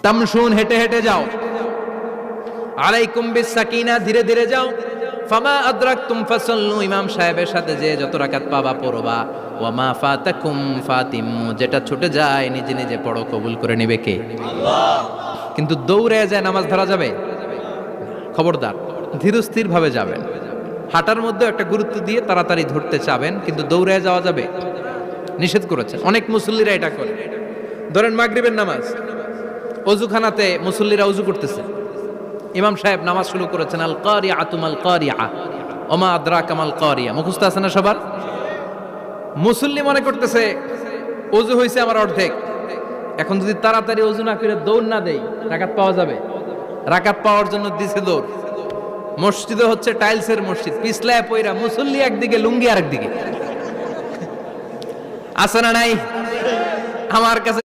তামশুন, হেঁটে হেঁটে যাও। আলাইকুম বিস সাকিনা, ধীরে ধীরে যাও। ফামা আদরাকতুম ফাসাল্লু, ইমাম সাহেবের সাথে যে যত রাকাত পাবা পড়বা। ওয়া মা ফাতাকুম ফাতিমু, যেটা ছুটে যায় নিজে নিজে পড়ো, কবুল করে নেবে কে? আল্লাহ। কিন্তু দৌড়ে যায় নামাজ ধরা যাবে? খবরদার, ধীরস্থির ভাবে যাবেন। হাঁটার মধ্যে একটা গুরুত্ব দিয়ে তাড়াতাড়ি ধরতে চাবেন, কিন্তু দৌড়ে যাওয়া যাবে? নিষেধ করেছে। অনেক মুসল্লিরা এটা করে। ধরেন মাগরিবের নামাজ, অজুখানাতে মুসল্লিরা অজু করতেছে, ইমাম সাহেব নামাজ শুরু করেছেন, আল কারিআতু মাল কারিআ ওমা আদরাকা মাল কারিআ, মুখস্থ আছে না সবার? মুসল্লি মনে করতেছে অজু হয়েছে আমার অর্ধেক, এখন যদি তাড়াতাড়ি অজু না করে দৌড় না দেই রাকাত পাওয়া যাবে? রাকাত পাওয়ার জন্য দিছে দৌড়। মসজিদে হচ্ছে টাইলসের মসজিদ, পিছলায় পয়রা মুসল্লি একদিকে, লুঙ্গি আরেকদিকে। আছে না নাই? আমার কাছে